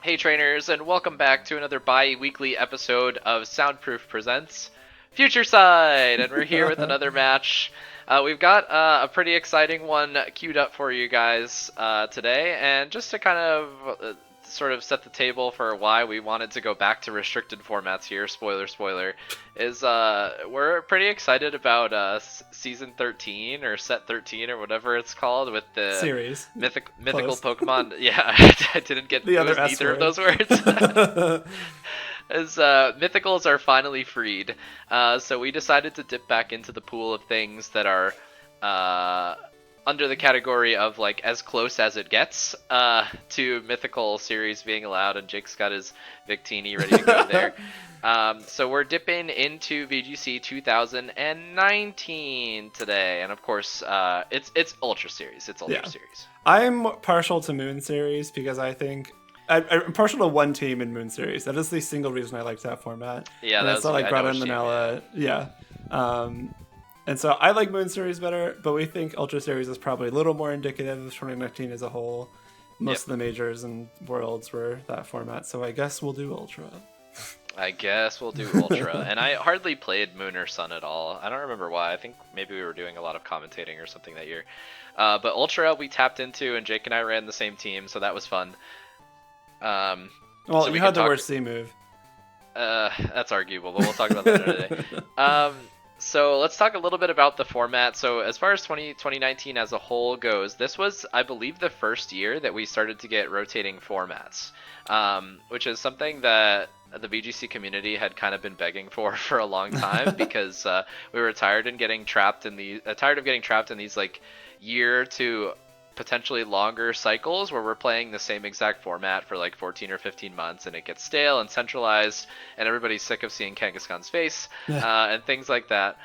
Hey trainers, and welcome back to another bi-weekly episode of Soundproof Presents Future Side, and we're here with another match. We've got a pretty exciting one queued up for you guys today, and just to kind of sort of set the table for why we wanted to go back to restricted formats here, spoiler, is we're pretty excited about season 13 or set 13 or whatever it's called with the series mythical Close. Pokemon. Yeah, I didn't get The it other was S neither of word. those words. As mythicals are finally freed, so we decided to dip back into the pool of things that are uh, under the category of like as close as it gets to mythical series being allowed, and Jake's got his Victini ready to go there. So we're dipping into VGC 2019 today, and of course, it's Ultra Series. It's Ultra Yeah. Series. I'm partial to Moon Series because I think I'm partial to one team in Moon Series. That is the single reason I liked that format. Yeah, And that it's was not like I know Grata what and team. Manila. Yeah. And so I like Moon Series better, but we think Ultra Series is probably a little more indicative of 2019 as a whole. Most Yep. of the majors and worlds were that format, so I guess we'll do Ultra. I guess we'll do Ultra. And I hardly played Moon or Sun at all. I don't remember why. I think maybe we were doing a lot of commentating or something that year. But Ultra we tapped into, and Jake and I ran the same team, so that was fun. Well, So we you can had the talk. worst C move. That's arguable, but we'll talk about that another day. So let's talk a little bit about the format. So as far as 2019 as a whole goes, this was, I believe, the first year that we started to get rotating formats, which is something that the VGC community had kind of been begging for a long time because we were tired of getting trapped in these like year to potentially longer cycles where we're playing the same exact format for like 14 or 15 months, and it gets stale and centralized, and everybody's sick of seeing Kangaskhan's face and things like that.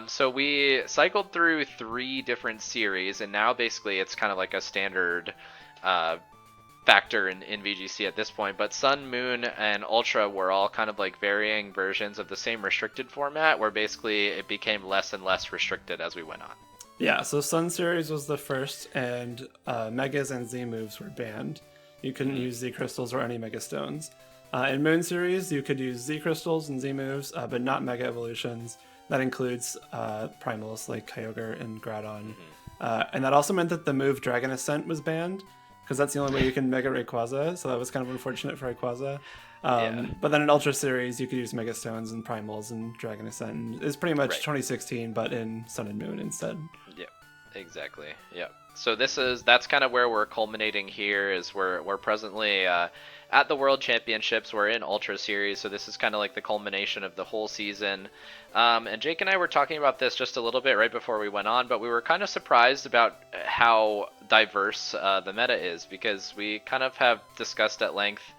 So we cycled through 3 different series, and now basically it's kind of like a standard factor in VGC at this point. But Sun, Moon, and Ultra were all kind of like varying versions of the same restricted format, where basically it became less and less restricted as we went on. Yeah, so Sun Series was the first, and Megas and Z moves were banned. You couldn't use Z crystals or any Mega Stones. In Moon Series, you could use Z crystals and Z moves, but not Mega Evolutions. That includes primals like Kyogre and Groudon. And that also meant that the move Dragon Ascent was banned, because that's the only way you can Mega Rayquaza, so that was kind of unfortunate for Rayquaza. Yeah. But then in Ultra Series, you could use Mega Stones and Primals and Dragon Ascent. It's pretty much Right. 2016, but in Sun and Moon instead. Yep, exactly. Yep. So that's kind of where we're culminating here. Is we're presently at the World Championships. We're in Ultra Series, so this is kind of like the culmination of the whole season. And Jake and I were talking about this just a little bit right before we went on, but we were kind of surprised about how diverse the meta is, because we kind of have discussed at length.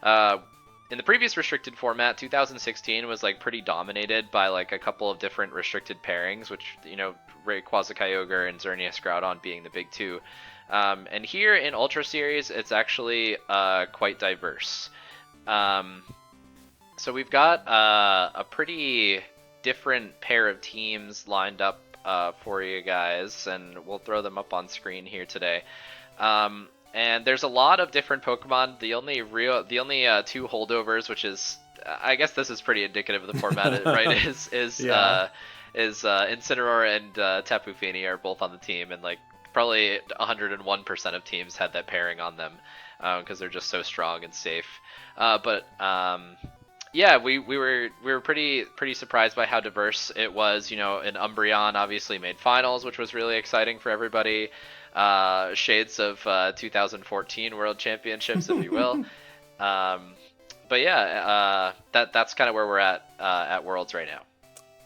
In the previous restricted format, 2016 was like pretty dominated by like a couple of different restricted pairings, which, you know, Rayquaza, Kyogre, and Xerneas Groudon being the big two. And here in Ultra Series, it's actually quite diverse. So we've got a pretty different pair of teams lined up for you guys, and we'll throw them up on screen here today. And there's a lot of different Pokemon. The only 2 holdovers, which is, I guess this is pretty indicative of the format, right? Yeah. Is Incineroar and Tapu Fini are both on the team, and like probably 101% of teams had that pairing on them because they're just so strong and safe. Yeah, we were pretty surprised by how diverse it was. You know, an Umbreon obviously made finals, which was really exciting for everybody. Shades of 2014 World Championships, if you will. But yeah, that's kind of where we're at Worlds right now.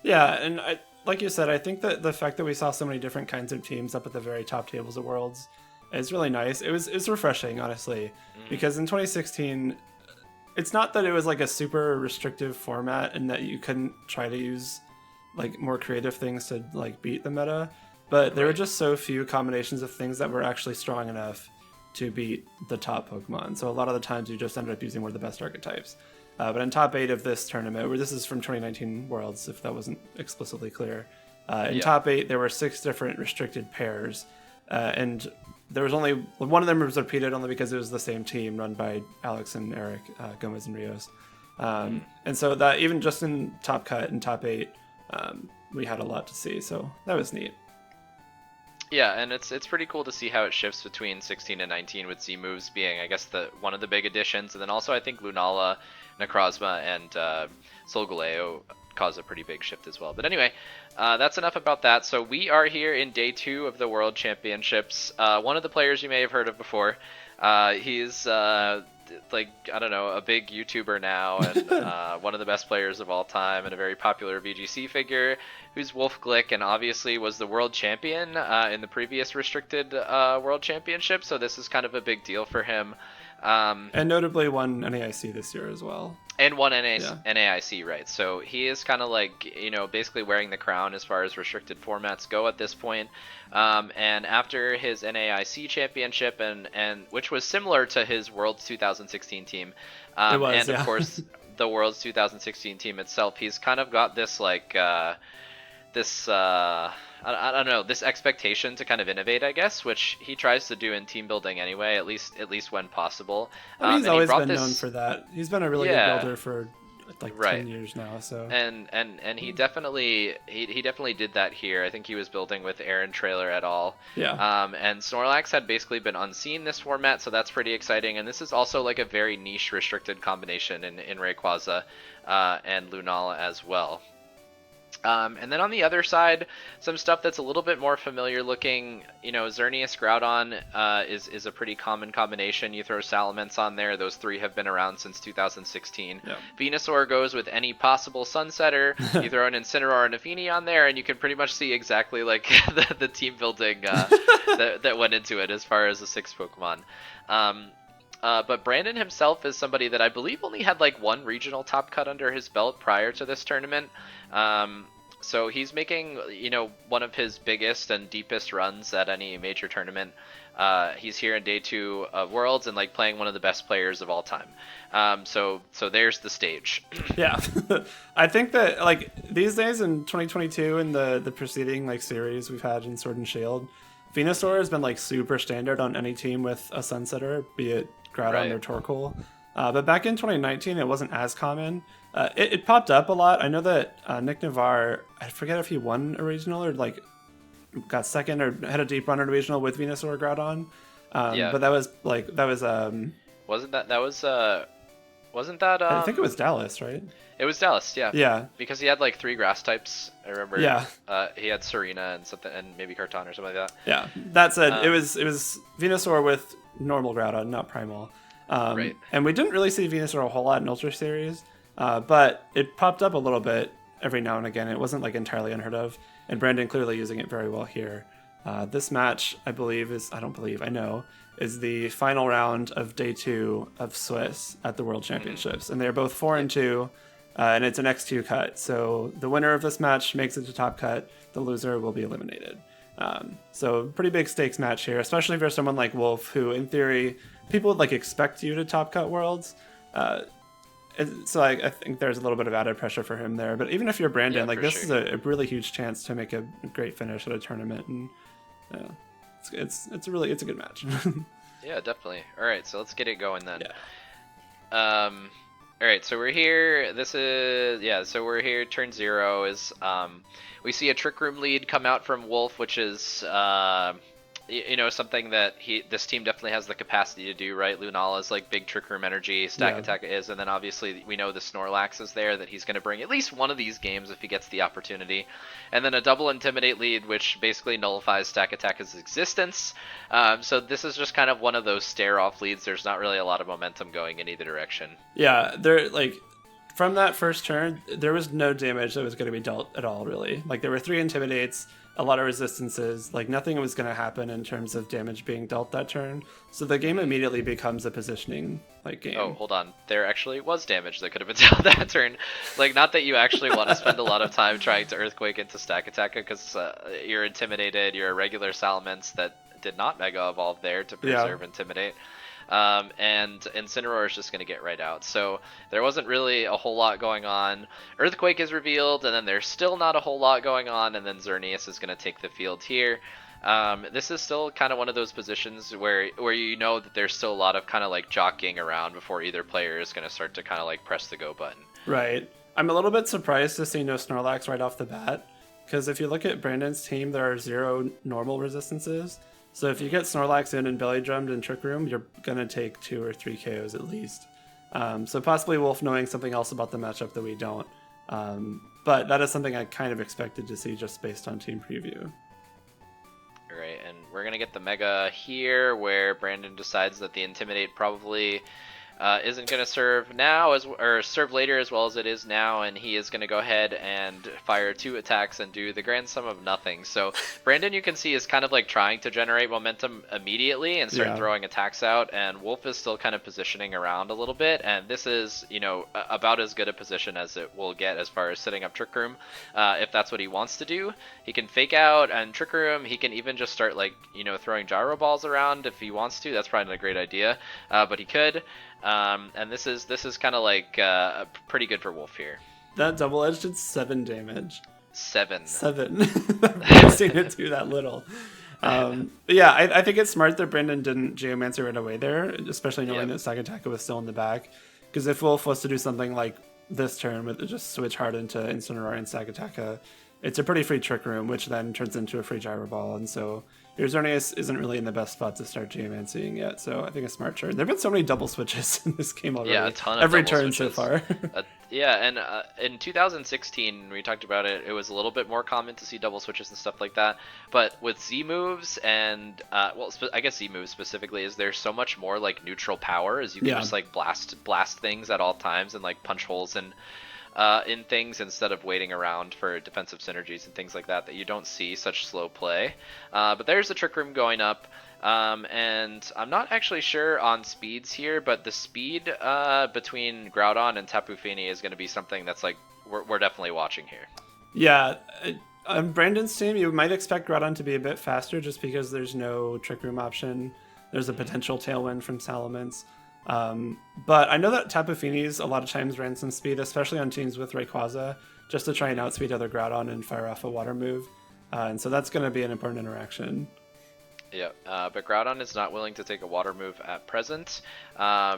Yeah, and like you said, I think that the fact that we saw so many different kinds of teams up at the very top tables of Worlds is really nice. It's refreshing, honestly, because in 2016, it's not that it was like a super restrictive format and that you couldn't try to use like more creative things to like beat the meta, but there were just so few combinations of things that were actually strong enough to beat the top Pokemon. So a lot of the times you just ended up using one of the best archetypes. But in top 8 of this tournament, where this is from 2019 Worlds, if that wasn't explicitly clear, in top 8 there were 6 different restricted pairs, and there was only one of them was repeated only because it was the same team run by Alex and Eric, Gomez and Rios. And so that even just in top cut and top 8, we had a lot to see. So that was neat. Yeah, and it's pretty cool to see how it shifts between 16 and 19 with Z moves being, I guess, one of the big additions. And then also I think Lunala, Necrozma, and Solgaleo cause a pretty big shift as well. But anyway, that's enough about that. So we are here in day 2 of the World Championships. One of the players you may have heard of before. He's like, I don't know, a big YouTuber now, and one of the best players of all time, and a very popular VGC figure, who's Wolfe Glick, and obviously was the world champion in the previous restricted World Championship. So this is kind of a big deal for him. And notably won NAIC this year as well. And won NAIC, right? So he is kind of like, you know, basically wearing the crown as far as restricted formats go at this point. And after his NAIC championship, and which was similar to his Worlds 2016 team, of course the Worlds 2016 team itself, he's kind of got this like I don't know, this expectation to kind of innovate, I guess, which he tries to do in team building anyway, at least when possible. He's always been known for that. He's been a really good builder for like 10 years now. So and he definitely did that here. I think he was building with Aaron Trailer et al. And Snorlax had basically been unseen this format, so that's pretty exciting. And this is also like a very niche restricted combination in Rayquaza and Lunala as well. And then on the other side, some stuff that's a little bit more familiar looking. You know, Xerneas Groudon is a pretty common combination. You throw Salamence on there; those 3 have been around since 2016. Yep. Venusaur goes with any possible Sunsetter. You throw an Incineroar and a Feeny on there, and you can pretty much see exactly like the team building that went into it as far as the 6 Pokemon. But Brandon himself is somebody that I believe only had like 1 regional top cut under his belt prior to this tournament. So he's making, you know, one of his biggest and deepest runs at any major tournament. He's here in day 2 of Worlds and like playing one of the best players of all time. So there's the stage. Yeah, I think that like these days in 2022 in the preceding like series we've had in Sword and Shield, Venusaur has been like super standard on any team with a Sunsetter, be it Groudon or Torkoal. But back in 2019, it wasn't as common. It popped up a lot. I know that Nick Navarre, I forget if he won a regional or like got second or had a deep run in a regional with Venusaur Groudon. But that was wasn't that I think it was Dallas, right? It was Dallas, yeah. Yeah. Because he had like 3 grass types. I remember. Yeah. He had Serena and something, and maybe Karton or something like that. Yeah. That said, it was Venusaur with normal Groudon, not Primal. Right. And we didn't really see Venusaur a whole lot in Ultra Series, but it popped up a little bit every now and again. It wasn't like entirely unheard of, and Brandon clearly using it very well here. This match, I know, is the final round of day 2 of Swiss at the World Championships, and they're both 4 and 2, and it's an X2 cut. So the winner of this match makes it to top cut. The loser will be eliminated. So pretty big stakes match here, especially for someone like Wolfe, who in theory people would like expect you to top cut Worlds. So I think there's a little bit of added pressure for him there. But even if you're Brandon, like this is a really huge chance to make a great finish at a tournament, and it's a good match. Yeah, definitely. All right, so let's get it going then. Yeah. All right, so we're here. So we're here. Turn 0 is we see a Trick Room lead come out from Wolfe, which is you know, something that this team definitely has the capacity to do, right? Lunala's like big Trick Room energy, Stack Attack is, and then obviously we know the Snorlax is there, that he's going to bring at least one of these games if he gets the opportunity. And then a double Intimidate lead, which basically nullifies Stack Attack's existence. So this is just kind of one of those stare-off leads. There's not really a lot of momentum going in either direction. Yeah, they're like, from that first turn, there was no damage that was going to be dealt at all, really. Like, there were 3 Intimidates, a lot of resistances, like nothing was going to happen in terms of damage being dealt that turn. So the game immediately becomes a positioning like game. Oh, hold on. There actually was damage that could have been dealt that turn. Like, not that you actually want to spend a lot of time trying to Earthquake into Stack Attack, because you're intimidated, you're a regular Salamence that did not Mega Evolve there to preserve Intimidate. And Incineroar is just going to get right out. So there wasn't really a whole lot going on. Earthquake is revealed, and then there's still not a whole lot going on, and then Xerneas is going to take the field here. This is still kind of one of those positions where you know that there's still a lot of kind of like jockeying around before either player is going to start to kind of like press the go button. Right. I'm a little bit surprised to see no Snorlax right off the bat, because if you look at Brandon's team, there are 0 normal resistances. So if you get Snorlax in and belly drummed in Trick Room, you're going to take 2 or 3 KOs at least. So possibly Wolfe knowing something else about the matchup that we don't. But that is something I kind of expected to see just based on team preview. All right, and we're going to get the Mega here where Brandon decides that the Intimidate probably isn't going to serve now or serve later as well as it is now, and he is going to go ahead and fire 2 attacks and do the grand sum of nothing. So Brandon, you can see, is kind of like trying to generate momentum immediately and start throwing attacks out, and Wolfe is still kind of positioning around a little bit, and this is, you know, about as good a position as it will get as far as setting up Trick Room. If that's what he wants to do, he can fake out and Trick Room. He can even just start, like, you know, throwing gyro balls around if he wants to. That's probably not a great idea, but he could. And this is kind of like pretty good for Wolfe here. That double edge did 7 damage. 7. I've never seen it do that little. Yeah, I think it's smart that Brandon didn't Geomancer right away there, especially knowing that Sagataka was still in the back. Because if Wolfe was to do something like this turn with just switch hard into Incineroar and Sagataka, it's a pretty free Trick Room, which then turns into a free Gyro Ball, and so your Xerneas isn't really in the best spot to start Geomancying yet, so I think a smart turn. There have been so many double switches in this game already. Yeah, a ton of every double turn switches so far. Yeah, and in 2016, we talked about it, it was a little bit more common to see double switches and stuff like that, but with Z moves and, I guess Z moves specifically, is there's so much more, like, neutral power, as you can just, like, blast things at all times and, like, punch holes in things instead of waiting around for defensive synergies and things like that you don't see such slow play. But there's the Trick Room going up, and I'm not actually sure on speeds here, but the speed between Groudon and Tapu Fini is going to be something that's like we're definitely watching here. Yeah, on Brandon's team, you might expect Groudon to be a bit faster just because there's no Trick Room option. There's a potential Tailwind from Salamence. But I know that Tapu Fini's a lot of times ran some speed, especially on teams with Rayquaza, just to try and outspeed other Groudon and fire off a water move. And so that's going to be an important interaction. Yeah, but Groudon is not willing to take a water move at present,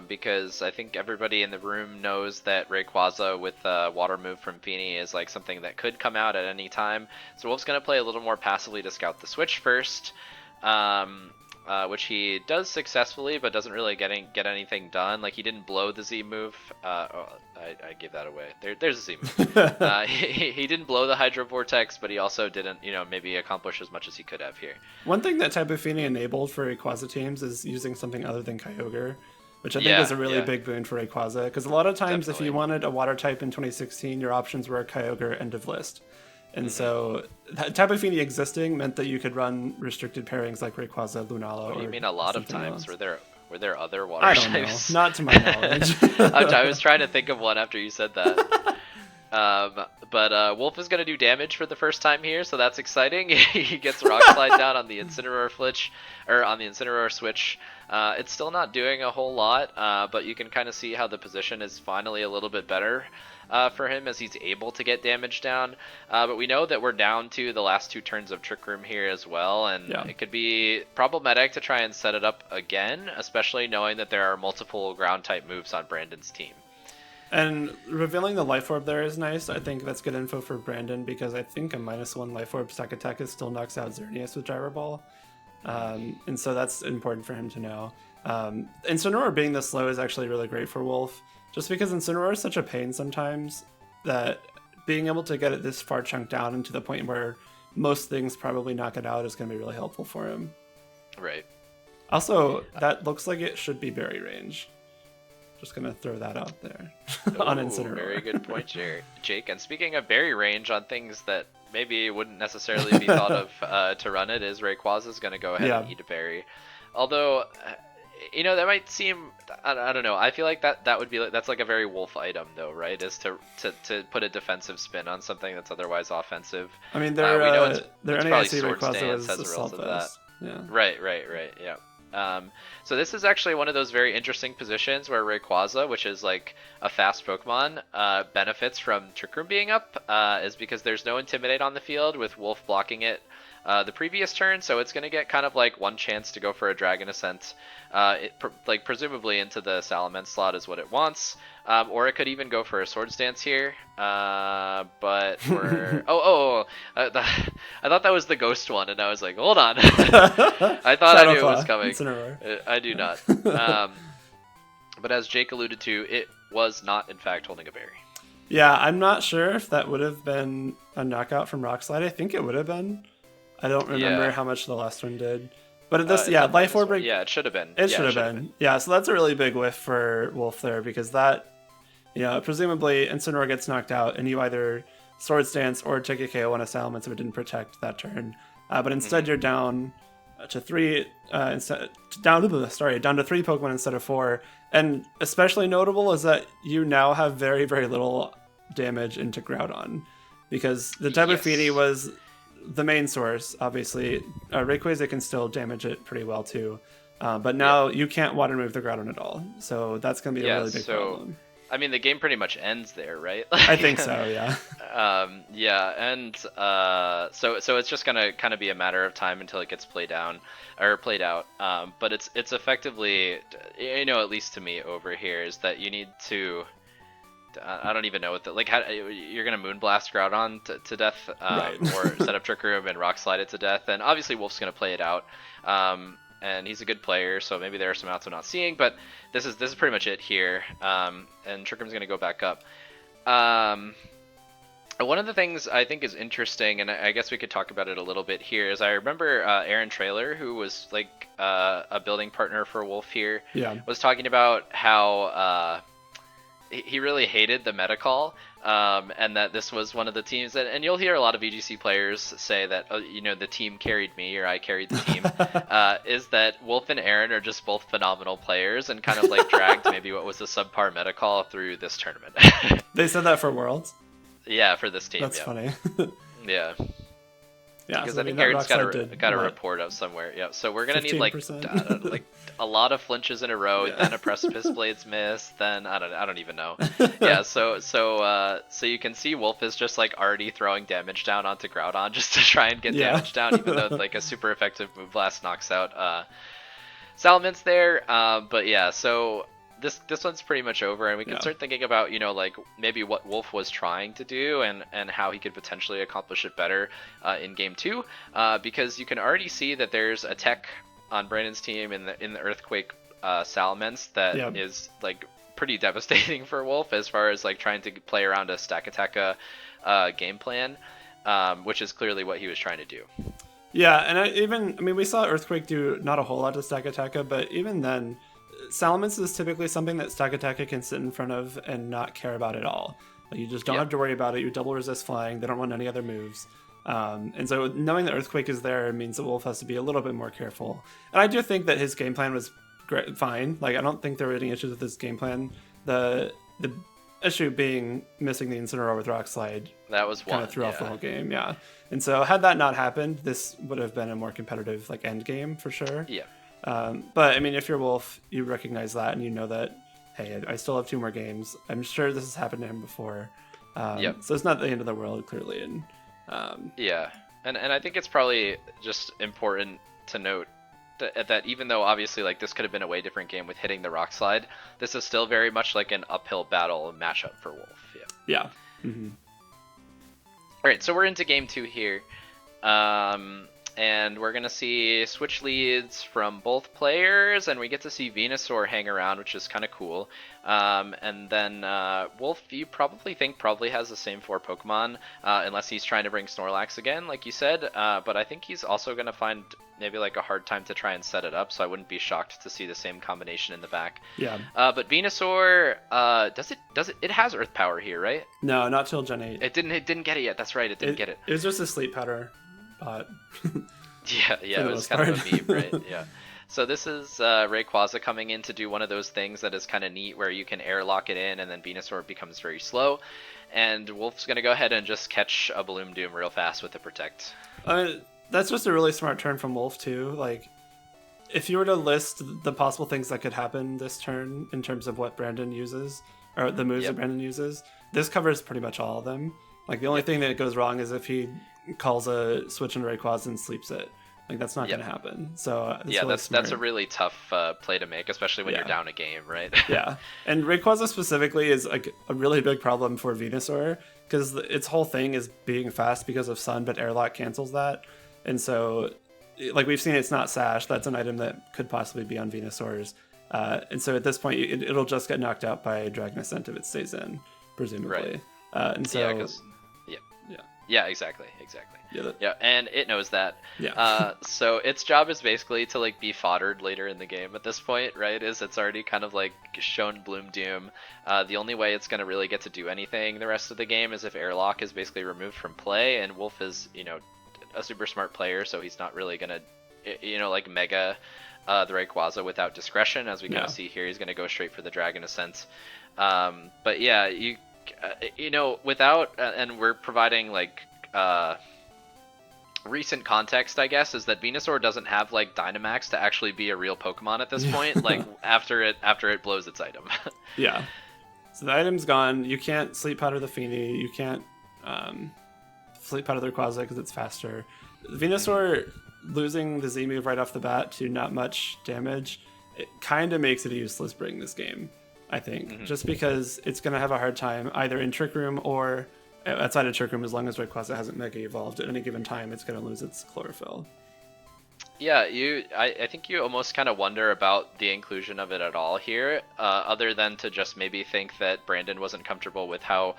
because I think everybody in the room knows that Rayquaza with a water move from Fini is like something that could come out at any time. So Wolfe's going to play a little more passively to scout the switch first. Which he does successfully, but doesn't really get anything done. Like, he didn't blow the Z move. I gave that away. There's a Z move. He didn't blow the Hydro Vortex, but he also didn't, maybe accomplish as much as he could have here. One thing that Tapu Fini enabled for Rayquaza teams is using something other than Kyogre, which I think is a really big boon for Rayquaza. Because a lot of times, if you wanted a water type in 2016, your options were Kyogre, end of list. And so Tapu Fini existing meant that you could run restricted pairings like Rayquaza, Lunala. What do you mean a lot of times? Else. Were there other water types? I don't know. Not to my knowledge. I was trying to think of one after you said that. But Wolfe is going to do damage for the first time here, so that's exciting. He gets Rock Slide down on the Incineroar switch. It's still not doing a whole lot, but you can kind of see how the position is finally a little bit better for him as he's able to get damage down. But we know that we're down to the last 2 turns of Trick Room here as well, and it could be problematic to try and set it up again, especially knowing that there are multiple ground type moves on Brandon's team. And revealing the Life Orb there is nice. I think that's good info for Brandon, because I think a -1 Life Orb Sagataka still knocks out Xerneas with Gyro Ball. And so that's important for him to know. Incineroar being this slow is actually really great for Wolfe, just because Incineroar is such a pain sometimes that being able to get it this far chunked down and to the point where most things probably knock it out is going to be really helpful for him. Right. Also, that looks like it should be berry range. Just going to throw that out there on Incineroar. Very good point, Jake. And speaking of berry range on things that maybe wouldn't necessarily be thought of to run it, is Rayquaza is going to go ahead and eat a berry. Although, that might seem, I don't know. I feel like that would be that's like a very Wolfe item, though, right? Is to put a defensive spin on something that's otherwise offensive. I mean, their NAIC Sword Rayquaza Stance was has a result of that. Yeah. Right. Yeah. So this is actually one of those very interesting positions where Rayquaza, which is like a fast Pokemon, benefits from Trick Room being up, is because there's no Intimidate on the field with Wolfe blocking it the previous turn, so it's going to get kind of like one chance to go for a Dragon Ascent, presumably into the Salamence slot is what it wants, or it could even go for a Swords Dance here, but we're... I thought that was the Ghost one, and I was like, hold on. I thought I knew it was coming. I do not. But as Jake alluded to, it was not, in fact, holding a berry. Yeah, I'm not sure if that would have been a knockout from Rock Slide. I think it would have been. I don't remember how much the last one did. But this, Life Orb... Yeah, it should have been. It should have been. Yeah, so that's a really big whiff for Wolfe there, because that, presumably Incineroar gets knocked out, and you either Swords Dance or take a KO on a Salamence if it didn't protect that turn. But instead you're down to three, down to 3 Pokemon instead of 4. And especially notable is that you now have very, very little damage into Groudon, because the Tapu Fini was the main source, obviously. Rayquaza can still damage it pretty well too, but now you can't water move the Groudon at all, so that's going to be a really big problem. I mean, the game pretty much ends there, right? I think so, yeah. So it's just gonna kind of be a matter of time until it gets played out. But it's effectively, at least to me over here, is that you need to... I don't even know what how you're gonna Moonblast Groudon to death, right. Or set up Trick Room and Rock Slide it to death, and obviously Wolfe's gonna play it out. And he's a good player, so maybe there are some outs I'm not seeing, but this is pretty much it here. And Trick Room's gonna go back up. One of the things I think is interesting, and I guess we could talk about it a little bit here, is I remember Aaron Trailer, who was like a building partner for Wolfe here, was talking about how he really hated the meta call, and that this was one of the teams, and you'll hear a lot of VGC players say that, the team carried me, or I carried the team, is that Wolfe and Aaron are just both phenomenal players, and kind of like dragged maybe what was a subpar meta call through this tournament. They said that for Worlds? Yeah, for this team. That's funny. Yeah. Yeah, because I think Aaron's got a report up somewhere. Yeah, so we're gonna need like a lot of flinches in a row, then a Precipice Blades miss, then I don't even know. Yeah, so you can see Wolfe is just like already throwing damage down onto Groudon just to try and get damage down, even though like a super effective Moonblast knocks out Salamence there. But yeah, so this one's pretty much over, and we can start thinking about like maybe what Wolfe was trying to do and how he could potentially accomplish it better in game 2, because you can already see that there's a tech on Brandon's team in the Earthquake Salamence that is like pretty devastating for Wolfe as far as like trying to play around a Stack Attack game plan, which is clearly what he was trying to do. Yeah, and we saw Earthquake do not a whole lot to Stack Attack, but even then, Salamence is typically something that Stack Attack can sit in front of and not care about at all. Like, you just don't have to worry about it. You double resist flying. They don't run any other moves. And so knowing that Earthquake is there means that Wolfe has to be a little bit more careful. And I do think that his game plan was fine. Like, I don't think there were any issues with his game plan. The issue being missing the Incineroar with Rock Slide. That was kind of threw off the whole game, And so had that not happened, this would have been a more competitive end game for sure. Yeah. But if you're Wolfe, you recognize that and you know that, hey, I still have 2 more games. I'm sure this has happened to him before. So it's not the end of the world, clearly. And and I think it's probably just important to note that even though obviously this could have been a way different game with hitting the Rock Slide, this is still very much like an uphill battle matchup for Wolfe. Yeah. Mm-hmm. All right, so we're into game 2 here. And we're going to see switch leads from both players, and we get to see Venusaur hang around, which is kind of cool. And then Wolfe, you probably has the same 4 Pokemon, unless he's trying to bring Snorlax again, like you said. But I think he's also going to find maybe a hard time to try and set it up, so I wouldn't be shocked to see the same combination in the back. Yeah. But Venusaur, it has Earth Power here, right? No, not till Gen 8. It didn't get it yet. That's right, it didn't get it. It was just a Sleep Powder. But it was kind of a meme, right? Yeah. So this is Rayquaza coming in to do one of those things that is kind of neat, where you can airlock it in, and then Venusaur becomes very slow. And Wolfe's gonna go ahead and just catch a Bloom Doom real fast with the Protect. That's just a really smart turn from Wolfe too. If you were to list the possible things that could happen this turn in terms of what Brandon uses, or the moves that Brandon uses, this covers pretty much all of them. The only thing that goes wrong is if he calls a switch into Rayquaza and sleeps it. Like, that's not going to happen. So that's a really tough play to make, especially when you're down a game, right? Yeah, and Rayquaza specifically is like a really big problem for Venusaur because its whole thing is being fast because of Sun, but Airlock cancels that, and so like we've seen, it's not Sash. That's an item that could possibly be on Venusaur's, and so at this point it'll just get knocked out by Dragon Ascent if it stays in, presumably. Right. And so yeah, exactly. Yeah, and it knows that. Yeah. So its job is basically to like be foddered later in the game at this point, right? Is it's already kind of like shown Bloom Doom. The only way it's going to really get to do anything the rest of the game is if Airlock is basically removed from play, and Wolfe is, a super smart player, so he's not really going to, like mega the Rayquaza without discretion, as we kind of see here. He's going to go straight for the Dragon Ascent. But yeah, without, and we're providing like recent context, I guess, is that Venusaur doesn't have like Dynamax to actually be a real Pokemon at this point. Like after it blows its item. Yeah. So the item's gone. You can't Sleep Powder the Feeny. You can't Sleep Powder the Rayquaza because it's faster. Venusaur losing the Z move right off the bat to not much damage, it kind of makes it a useless bring this game, I think, just because it's going to have a hard time either in Trick Room or outside of Trick Room. As long as Rayquaza hasn't Mega Evolved at any given time, it's going to lose its Chlorophyll. Yeah, I think you almost kind of wonder about the inclusion of it at all here, other than to just maybe think that Brandon wasn't comfortable with how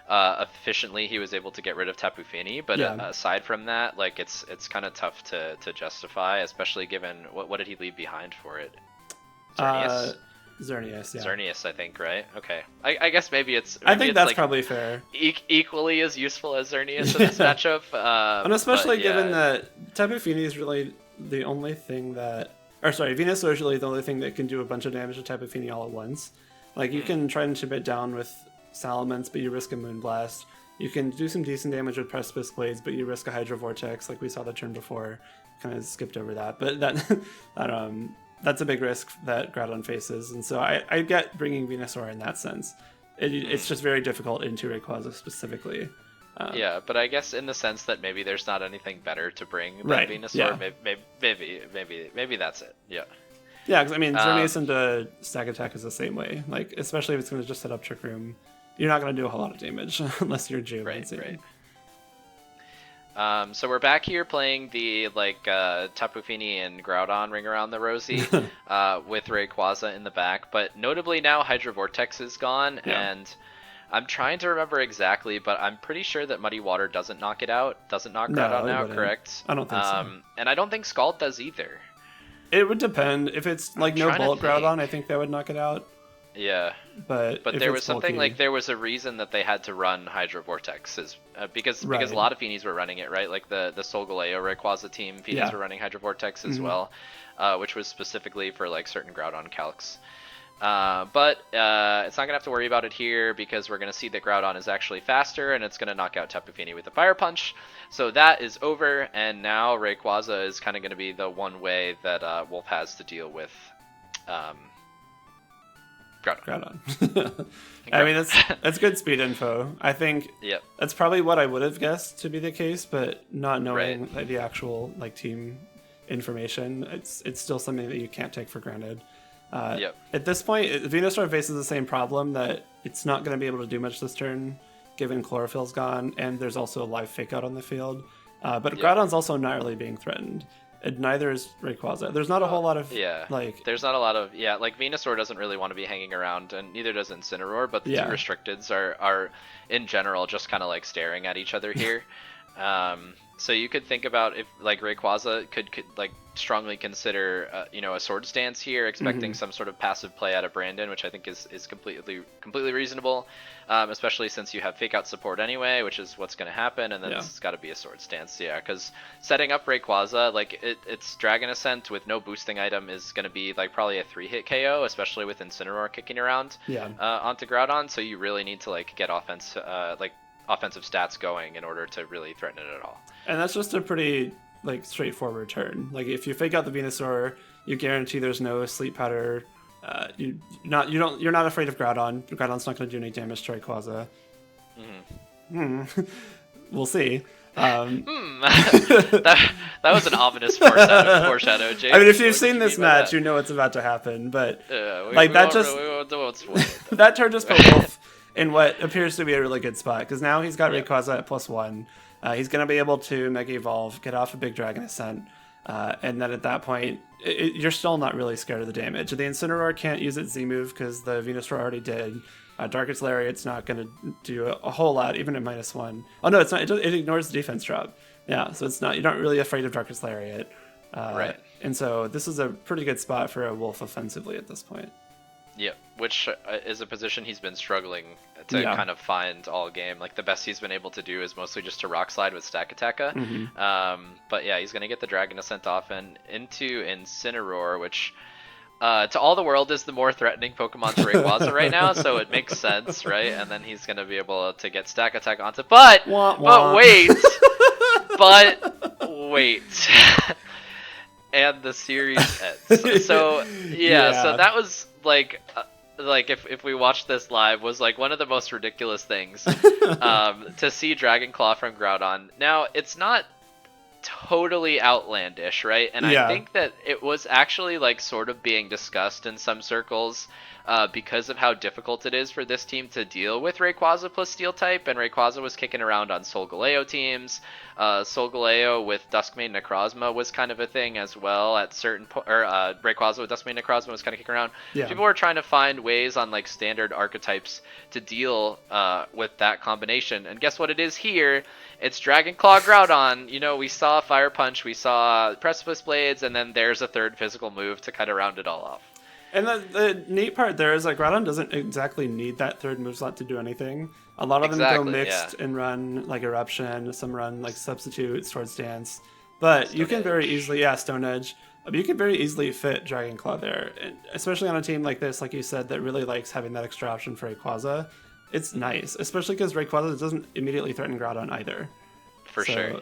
efficiently he was able to get rid of Tapu Fini. But aside from that, like it's kind of tough to justify, especially given what did he leave behind for it? Xerneas, yeah. Xerneas, I think, right? Okay. I guess maybe it's... I think that's like probably fair. Equally as useful as Xerneas in this matchup. And especially given that Tapu Fini is really the only thing that... Or sorry, Venusaur is really the only thing that can do a bunch of damage to Tapu Fini all at once. Like, you can try and chip it down with Salamence, but you risk a Moonblast. You can do some decent damage with Precipice Blades, but you risk a Hydro Vortex, like we saw the turn before. Kind of skipped over that. But that's a big risk that Groudon faces, and so I get bringing Venusaur in that sense. It's just very difficult into Rayquaza specifically. Yeah, but I guess in the sense that maybe there's not anything better to bring than Venusaur. Yeah. Maybe that's it. Yeah. Yeah, because I mean, Xerneas into Stack Attack is the same way. Like, especially if it's going to just set up Trick Room, you're not going to do a whole lot of damage unless you're Geomancy. Right. So we're back here playing the Tapu Fini and Groudon Ring Around the Rosie with Rayquaza in the back, but notably now Hydro Vortex is gone, and I'm trying to remember exactly, but I'm pretty sure that Muddy Water doesn't knock it out, doesn't knock Groudon out, correct? I don't think so. And I don't think Scald does either. It would depend. If it's like no bullet Groudon, I think that would knock it out. Yeah, but there was something bulky, like there was a reason that they had to run Hydro Vortex because a lot of Finis were running it, right? Like the Solgaleo Rayquaza team Finis were running Hydro Vortex as well, which was specifically for like certain Groudon calcs. But it's not gonna have to worry about it here because we're gonna see that Groudon is actually faster and it's gonna knock out Tapu Fini with a Fire Punch. So that is over, and now Rayquaza is kind of gonna be the one way that Wolfe has to deal with. Groudon. I mean, that's good speed info. I think that's probably what I would have guessed to be the case, but not knowing like the actual like team information, it's still something that you can't take for granted. At this point, Venusaur faces the same problem that it's not going to be able to do much this turn, given Chlorophyll's gone, and there's also a live Fake Out on the field. But Groudon's also not really being threatened. And neither is Rayquaza. There's not a whole lot of there's not a lot of like Venusaur doesn't really want to be hanging around, and neither does Incineroar. But the two restricteds are in general just kind of like staring at each other here. So you could think about if like Rayquaza could like strongly consider a Swords Dance here, expecting some sort of passive play out of Brandon, which I think is completely reasonable, especially since you have Fake Out support anyway, which is what's going to happen, and then it's got to be a Swords Dance, because setting up Rayquaza, like its Dragon Ascent with no boosting item is going to be like probably a 3-hit KO, especially with Incineroar kicking around onto Groudon, so you really need to like get offensive stats going in order to really threaten it at all. And that's just a pretty like straightforward turn. Like if you Fake Out the Venusaur, you guarantee there's no Sleep Powder. You're not afraid of Groudon. Groudon's not going to do any damage to Rayquaza. We'll see. that was an ominous foreshadow, Jake. I mean, if you've seen this match, you know what's about to happen. But that turn just put Wolfe in what appears to be a really good spot, because now he's got Rayquaza at +1. He's going to be able to Mega Evolve, get off a big Dragon Ascent, and then at that point, you're still not really scared of the damage. The Incineroar can't use its Z move because the Venusaur already did. Darkest Lariat's not going to do a whole lot, even at -1. Oh no, it's not. It ignores the defense drop. Yeah, so it's not. You're not really afraid of Darkest Lariat. Right. And so this is a pretty good spot for a Wolfe offensively at this point. Yeah, which is a position he's been struggling to kind of find all game. Like the best he's been able to do is mostly just to Rock Slide with Stack Attacka. But yeah, he's gonna get the Dragon Ascent off and into Incineroar, which to all the world is the more threatening Pokemon to Rayquaza right now, so it makes sense, right? And then he's gonna be able to get Stack Attack onto. But wait, and the series ends. So so that was like if we watched this live, was like one of the most ridiculous things to see Dragon Claw from Groudon. Now it's not totally outlandish, right? And I think that it was actually like sort of being discussed in some circles because of how difficult it is for this team to deal with Rayquaza plus Steel type, and Rayquaza was kicking around on Solgaleo teams. Solgaleo with Duskmane Necrozma was kind of a thing as well at certain Rayquaza with Duskmane Necrozma was kind of kicking around. People were trying to find ways on like standard archetypes to deal with that combination, and guess what it is here? It's Dragon Claw Groudon. You know, we saw Fire Punch, we saw Precipice Blades, and then there's a third physical move to kind of round it all off. And the neat part there is like Groudon doesn't exactly need that third move slot to do anything. A lot of them go mixed and run like Eruption, some run like Substitute, Swords Dance. But you can very easily, Stone Edge. You can very easily fit Dragon Claw there, and especially on a team like this, like you said, that really likes having that extra option for Rayquaza. It's nice, especially because Rayquaza doesn't immediately threaten Groudon either. For sure.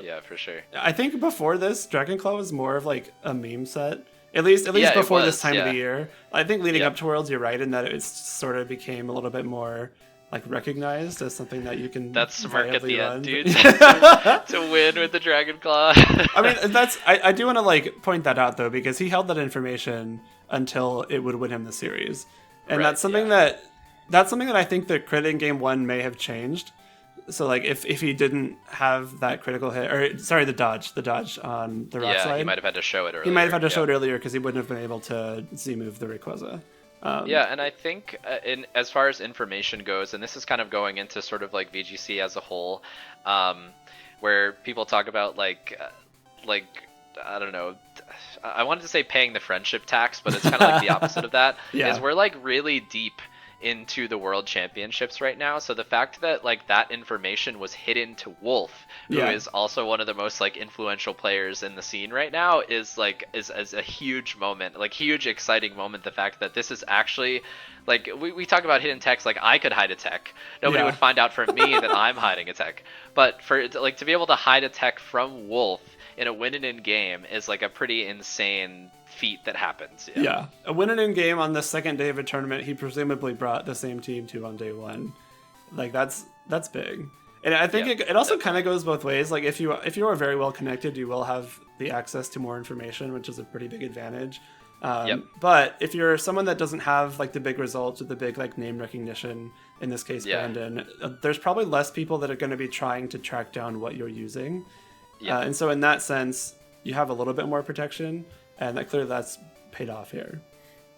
I think before this, Dragon Claw was more of like a meme set. At least before this time of the year. I think leading up to Worlds, you're right in that it sort of became a little bit more like recognized as something that you can. That smirk at the end, dude. to win with the Dragon Claw. I mean, I do want to like point that out though, because he held that information until it would win him the series, and that's something that I think the crit in Game 1 may have changed. So like if he didn't have that critical hit, or sorry, the dodge on the rock slide, he might have had to show it earlier. He might have had to show it earlier because he wouldn't have been able to Z move the Rayquaza. And I think as far as information goes, and this is kind of going into sort of like VGC as a whole, where people talk about like I don't know, I wanted to say paying the friendship tax, but it's kind of like the opposite of that. Is we're like really deep into the World Championships right now, so the fact that like that information was hidden to Wolfe, who is also one of the most like influential players in the scene right now, is a huge moment, like huge exciting moment. The fact that this is actually like we talk about hidden techs, like I could hide a tech, nobody would find out from me that I'm hiding a tech, but for like to be able to hide a tech from Wolfe in a win-in game is like a pretty insane feat that happens. A win-in game on the second day of a tournament he presumably brought the same team to on day 1. Like that's big. And I think it also kind of goes both ways. Like if you are very well connected, you will have the access to more information, which is a pretty big advantage. But if you're someone that doesn't have like the big results or the big like name recognition, in this case Brandon, there's probably less people that are going to be trying to track down what you're using. And so in that sense, you have a little bit more protection, and clearly that's paid off here.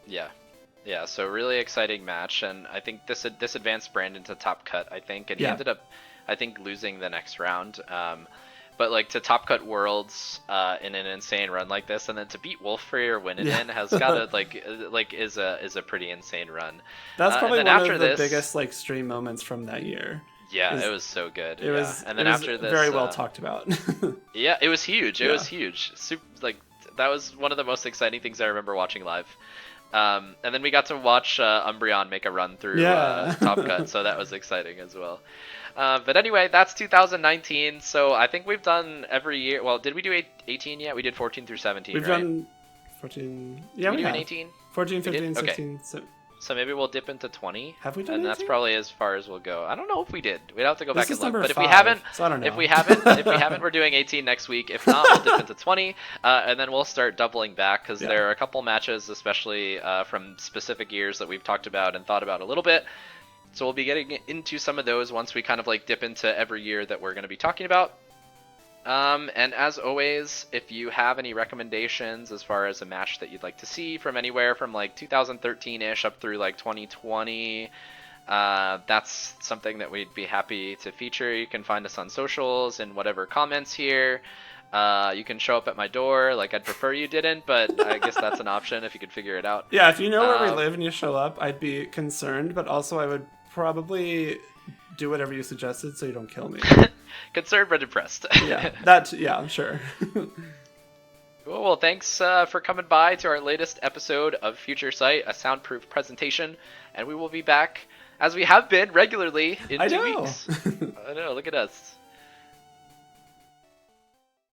Yeah, so really exciting match, and I think this advanced Brandon to top cut, I think, and he ended up, I think, losing the next round. But like to top cut Worlds in an insane run like this, and then to beat Wolfe for your win in has got to is a pretty insane run. That's probably one of the biggest like stream moments from that year. It was so good. It was, and then after this, very well talked about. It was huge. It was huge. Super, like that was one of the most exciting things I remember watching live. And then we got to watch Umbreon make a run through Top Cut, so that was exciting as well. But anyway, that's 2019. So I think we've done every year. Well, did we do 18 yet? We did 14 through 17. We've done 14. Yeah, we did 18. 14, 15, 16. So So maybe we'll dip into 20. Have we done And that's 18? probably as far as we'll go. I don't know if we did. We'd have to go This back is and look. number But if we 5, haven't, so I don't know. if we haven't, we're doing 18 next week. If not, we'll dip into 20, and then we'll start doubling back because there are a couple matches, especially from specific years that we've talked about and thought about a little bit. So we'll be getting into some of those once we kind of like dip into every year that we're going to be talking about. And as always, if you have any recommendations as far as a match that you'd like to see from anywhere from like 2013-ish up through like 2020, that's something that we'd be happy to feature. You can find us on socials and whatever comments here. You can show up at my door. Like, I'd prefer you didn't, but I guess that's an option if you could figure it out. Yeah, if you know where we live and you show up, I'd be concerned, but also I would probably do whatever you suggested so you don't kill me. Concerned but impressed. I'm sure. Cool. Well, thanks for coming by to our latest episode of Future Sight, a soundproof presentation, and we will be back, as we have been regularly, in 2 weeks. I know, look at us.